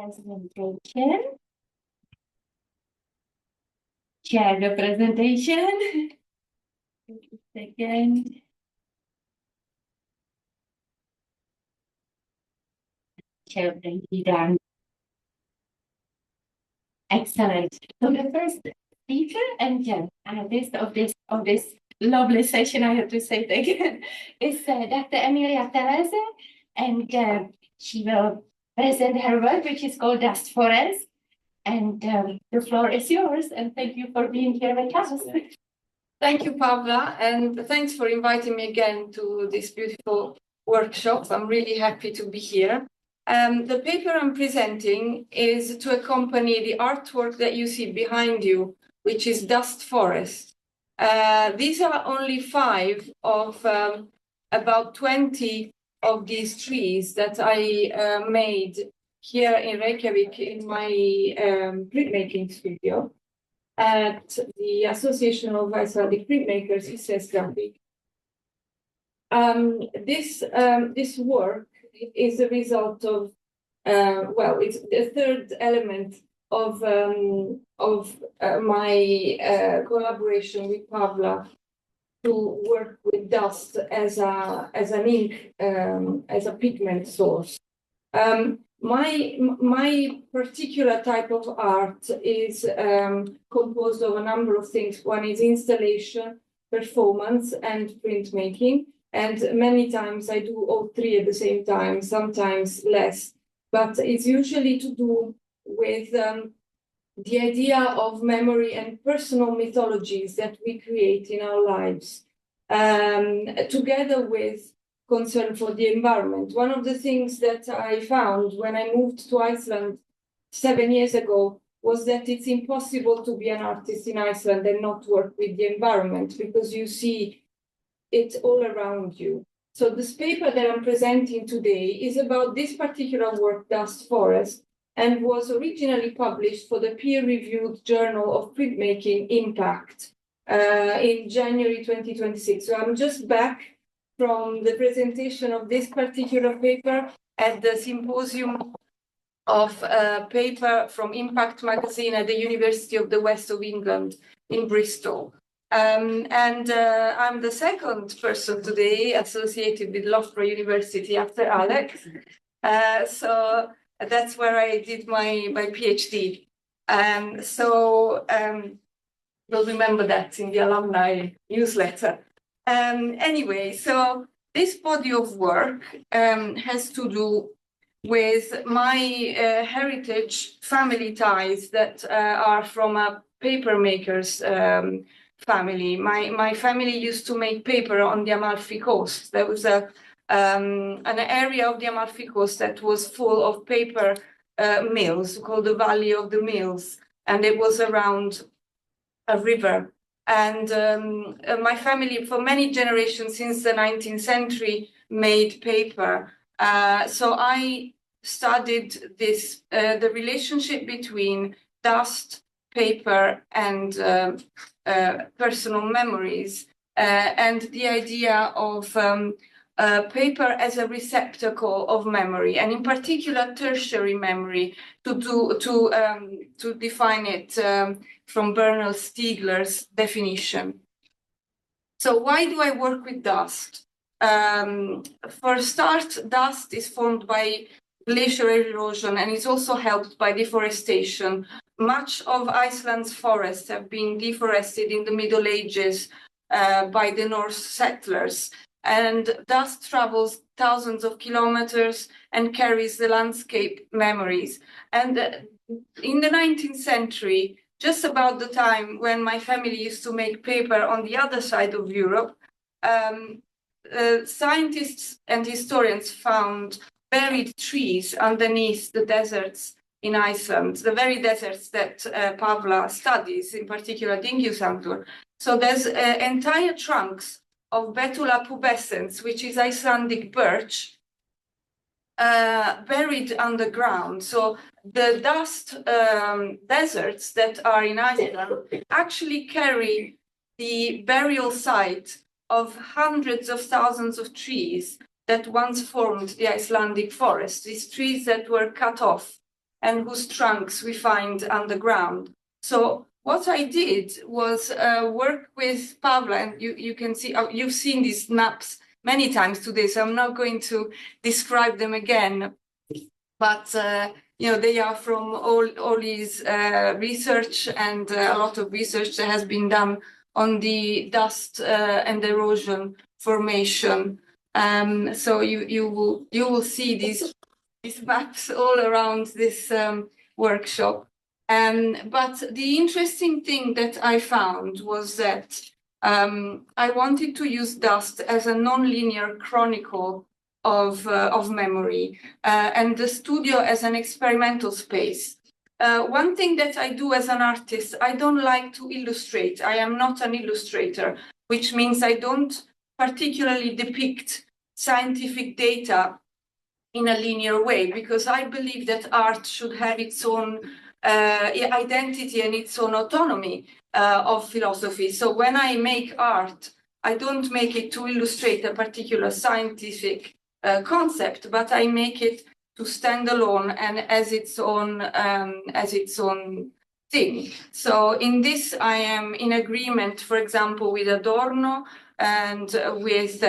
presentation. Share the presentation. Second. Share the done. Excellent. So the first speaker and of this lovely session, I have to say it again, is Dr. Emilia Telese, and she will present her work, which is called Dust Forest. And the floor is yours, and thank you for being here with us. Thank you, Pavla, and thanks for inviting me again to this beautiful workshop. I'm really happy to be here. The paper I'm presenting is to accompany the artwork that you see behind you, which is Dust Forest. These are only 5 of about 20 of these trees that I made here in Reykjavik in my printmaking studio at the Association of Icelandic Printmakers, HLD. This work is a result of, it's the third element of my collaboration with Pavla to work with dust as an ink, as a pigment source. My particular type of art is composed of a number of things. One is installation, performance, and printmaking. And many times I do all 3 at the same time, sometimes less. But it's usually to do with the idea of memory and personal mythologies that we create in our lives, together with concern for the environment. One of the things that I found when I moved to Iceland 7 years ago was that it's impossible to be an artist in Iceland and not work with the environment, because you see it all around you. So this paper that I'm presenting today is about this particular work, Dust Forest, and was originally published for the peer-reviewed Journal of Printmaking Impact in January 2026. So I'm just back from the presentation of this particular paper at the symposium of paper from Impact magazine at the University of the West of England in Bristol. I'm the second person today associated with Loughborough University after Alex. So that's where I did my PhD. We'll remember that in the alumni newsletter. Anyway, so this body of work has to do with my heritage family ties that are from a paper maker's family. My family used to make paper on the Amalfi Coast. There was an area of the Amalfi Coast that was full of paper mills called the Valley of the Mills, and it was around a river. And my family, for many generations since the 19th century, made paper. So I studied this, the relationship between dust, paper, and personal memories, and the idea of paper as a receptacle of memory, and in particular tertiary memory, to define it from Bernard Stiegler's definition. So why do I work with dust? For a start, dust is formed by glacial erosion and is also helped by deforestation. Much of Iceland's forests have been deforested in the Middle Ages by the Norse settlers. And dust travels thousands of kilometers and carries the landscape memories. And in the 19th century, just about the time when my family used to make paper on the other side of Europe, scientists and historians found buried trees underneath the deserts in Iceland, the very deserts that Pavla studies, in particular Dingjusandur. So there's entire trunks of Betula pubescens, which is Icelandic birch, buried underground. So the dust deserts that are in Iceland actually carry the burial site of hundreds of thousands of trees that once formed the Icelandic forest, these trees that were cut off and whose trunks we find underground. So what I did was work with Pavla, and you can see, you've seen these maps many times today, so I'm not going to describe them again, but they are from all his research, and a lot of research that has been done on the dust and erosion formation. So you will see these maps all around this workshop. But the interesting thing that I found was that I wanted to use dust as a non-linear chronicle of memory, and the studio as an experimental space. One thing that I do as an artist, I don't like to illustrate. I am not an illustrator, which means I don't particularly depict scientific data in a linear way, because I believe that art should have its own identity and its own autonomy of philosophy. So when I make art, I don't make it to illustrate a particular scientific concept, but I make it to stand alone and as its own thing. So in this, I am in agreement, for example, with Adorno and with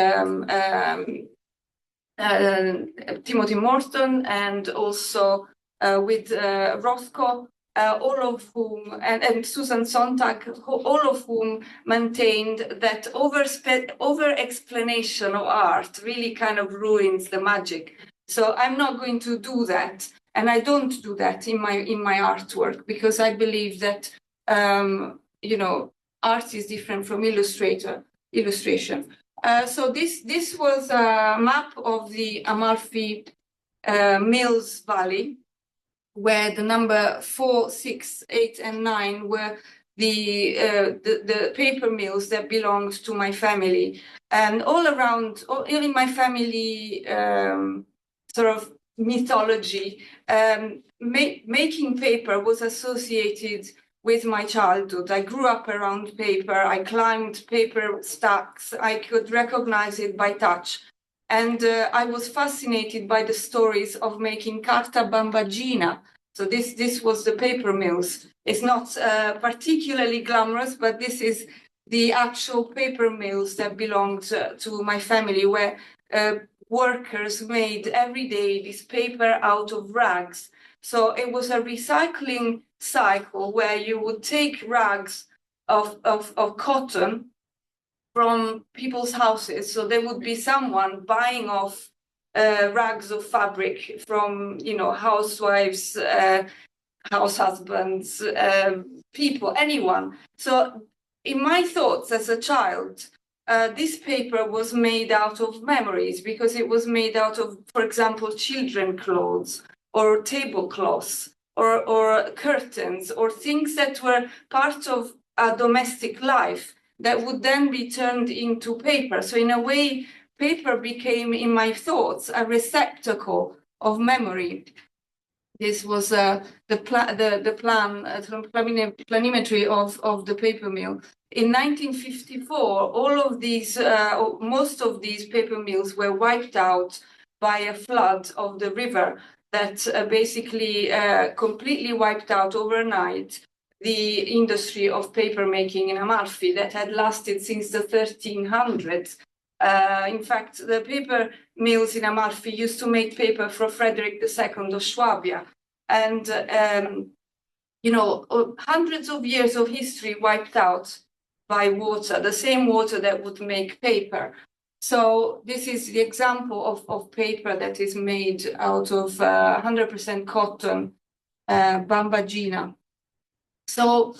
Timothy Morton, and also with Rothko, all of whom, and Susan Sontag, all of whom maintained that over-explanation of art really kind of ruins the magic. So I'm not going to do that, and I don't do that in my artwork, because I believe that art is different from illustration. So this was a map of the Amalfi Mills Valley, where the number 4, 6, 8, and 9 were the paper mills that belonged to my family. And all around, in my family sort of mythology, making paper was associated with my childhood. I grew up around paper. I climbed paper stacks. I could recognize it by touch. And I was fascinated by the stories of making carta bambagina. So this was the paper mills. It's not particularly glamorous, but this is the actual paper mills that belonged to my family, where workers made every day this paper out of rags. So it was a recycling cycle where you would take rags of cotton from people's houses. So there would be someone buying off rags of fabric from, housewives, house husbands, people, anyone. So in my thoughts as a child, this paper was made out of memories, because it was made out of, for example, children clothes or tablecloths or curtains, or things that were part of a domestic life that would then be turned into paper. So in a way, paper became, in my thoughts, a receptacle of memory. This was the planimetry of the paper mill. In 1954, all of these, most of these paper mills were wiped out by a flood of the river that basically completely wiped out overnight the industry of paper making in Amalfi that had lasted since the 1300s. In fact, the paper mills in Amalfi used to make paper for Frederick II of Swabia. And, hundreds of years of history wiped out by water, the same water that would make paper. So this is the example of paper that is made out of 100% cotton, bambagina. So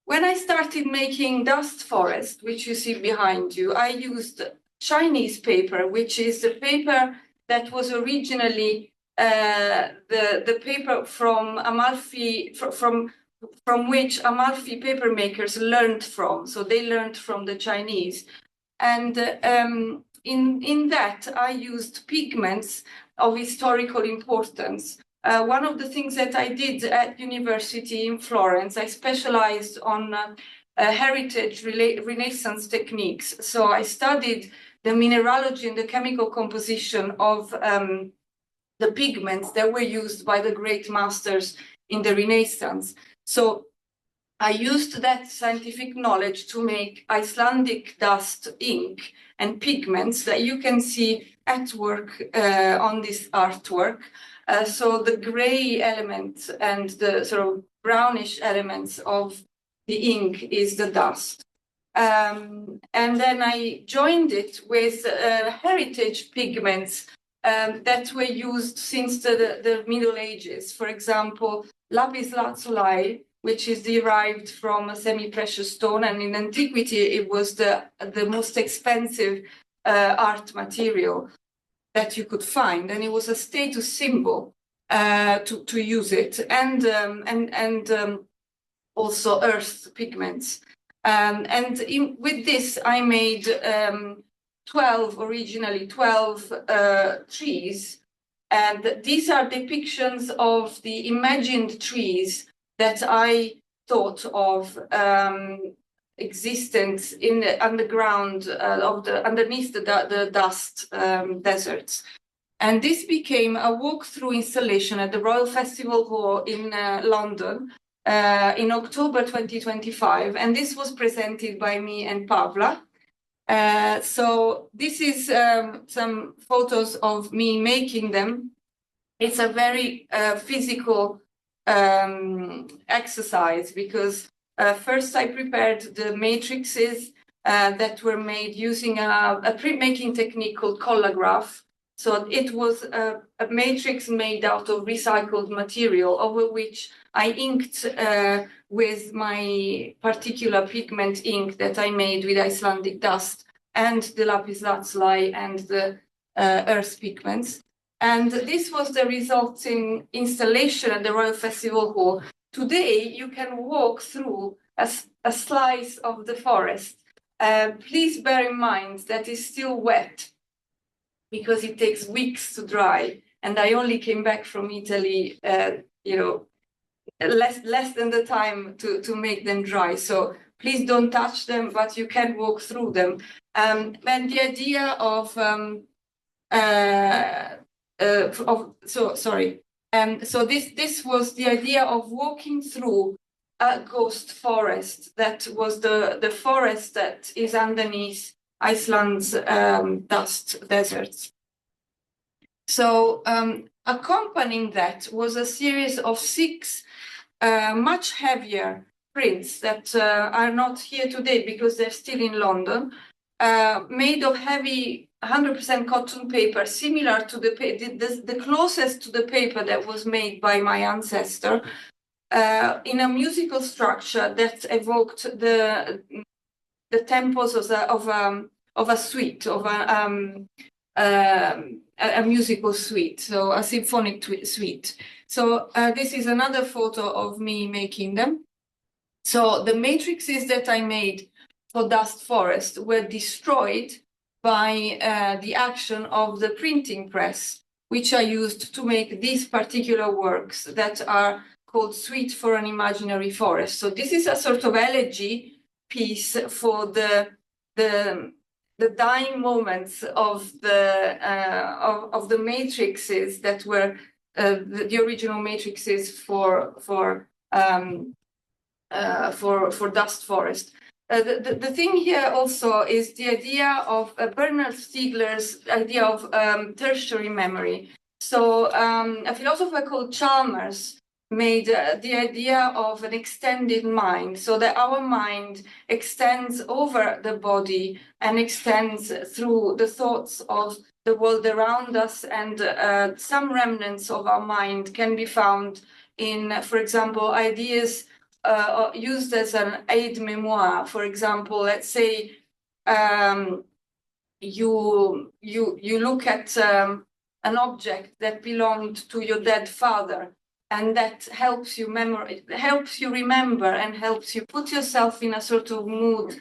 when I started making dust forest, which you see behind you, I used Chinese paper, which is the paper that was originally the paper from Amalfi, from which Amalfi paper makers learned from. So they learned from the Chinese. And in that, I used pigments of historical importance. One of the things that I did at university in Florence, I specialized on heritage Renaissance techniques. So I studied the mineralogy and the chemical composition of the pigments that were used by the great masters in the Renaissance. So I used that scientific knowledge to make Icelandic dust ink and pigments that you can see at work on this artwork. So the gray elements and the sort of brownish elements of the ink is the dust. And then I joined it with heritage pigments that were used since the Middle Ages. For example, lapis lazuli, which is derived from a semi-precious stone, and in antiquity it was the most expensive art material that you could find, and it was a status symbol to use it, and also earth pigments. With this, I made 12 trees, and these are depictions of the imagined trees that I thought of existence in the underground underneath the dust deserts. And this became a walk-through installation at the Royal Festival Hall in London in October 2025, and this was presented by me and Pavla. So this is some photos of me making them. It's a very physical exercise because first I prepared the matrices that were made using a printmaking technique called collograph. So it was a matrix made out of recycled material over which I inked with my particular pigment ink that I made with Icelandic dust and the lapis lazuli and the earth pigments. And this was the resulting installation at the Royal Festival Hall. Today, you can walk through a slice of the forest. Please bear in mind that it's still wet because it takes weeks to dry. And I only came back from Italy, less than the time to make them dry. So please don't touch them, but you can walk through them. And the idea of this was the idea of walking through a ghost forest. That was the forest that is underneath Iceland's dust deserts. So accompanying that was a series of 6 much heavier prints that are not here today because they're still in London, made of heavy 100% cotton paper, similar to the closest to the paper that was made by my ancestor, in a musical structure that evoked the tempos of a suite, of a musical suite, so a symphonic suite. So this is another photo of me making them. So the matrices that I made for Dust Forest were destroyed by the action of the printing press, which I used to make these particular works that are called Suite for an Imaginary Forest. So this is a sort of elegy piece for the dying moments of the matrices that were the original matrices for Dust Forest. The thing here also is the idea of Bernard Stiegler's idea of tertiary memory. So a philosopher called Chalmers made the idea of an extended mind, so that our mind extends over the body and extends through the thoughts of the world around us, and some remnants of our mind can be found in, for example, ideas used as an aide-memoire. For example, let's say you look at an object that belonged to your dead father, and that helps you remember and helps you put yourself in a sort of mood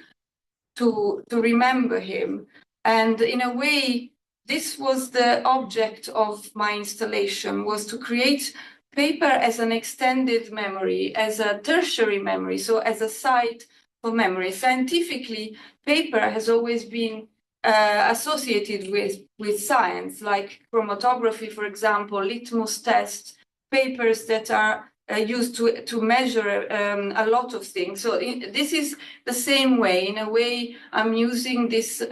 to remember him. And in a way, this was the object of my installation, was to create paper as an extended memory, as a tertiary memory, so as a site for memory. Scientifically, paper has always been associated with science, like chromatography, for example, litmus tests, papers that are used to measure a lot of things. So this is the same way. In a way, I'm using this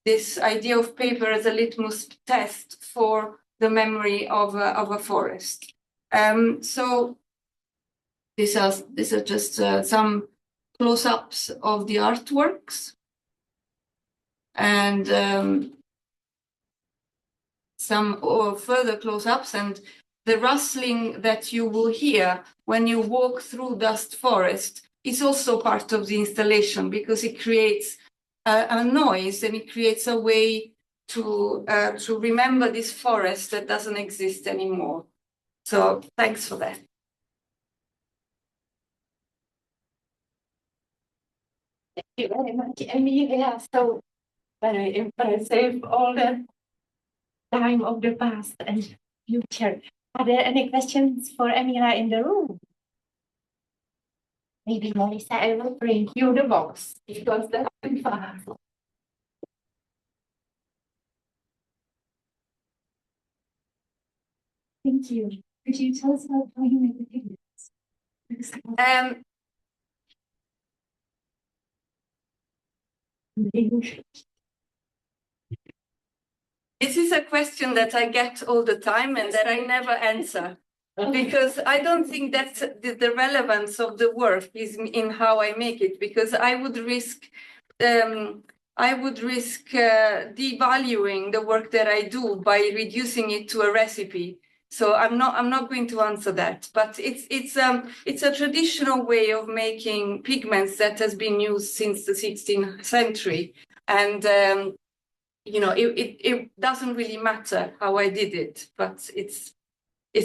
this idea of paper as a litmus test for the memory of a forest. So these are just some close-ups of the artworks, and some further close-ups, and the rustling that you will hear when you walk through dust forest is also part of the installation, because it creates a noise, and it creates a way to remember this forest that doesn't exist anymore. So thanks for that. Thank you very much, Emilia. So very impressive, all the time of the past and future. Are there any questions for Emilia in the room? Maybe Melissa, I will bring you the box because that's too fast. Thank you. Could you tell us how you make the pigments? This is a question that I get all the time and that I never answer, because I don't think that's the relevance of the work is in how I make it, because I would risk devaluing the work that I do by reducing it to a recipe. So I'm not going to answer that, but it's a traditional way of making pigments that has been used since the 16th century, and you know, it doesn't really matter how I did it, but it's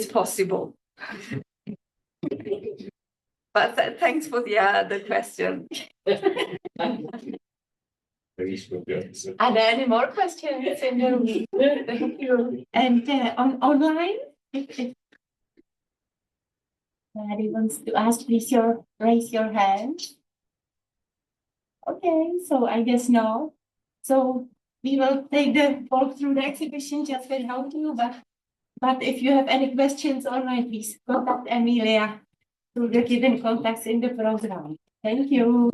possible. But thanks for the question. Are there any more questions in the room? Thank you. And online, if anybody wants to ask, please raise your hand. Okay, so I guess no. So we will take the walk through the exhibition just without you, but if you have any questions online, please contact Emilia through the given contacts in the program. Thank you.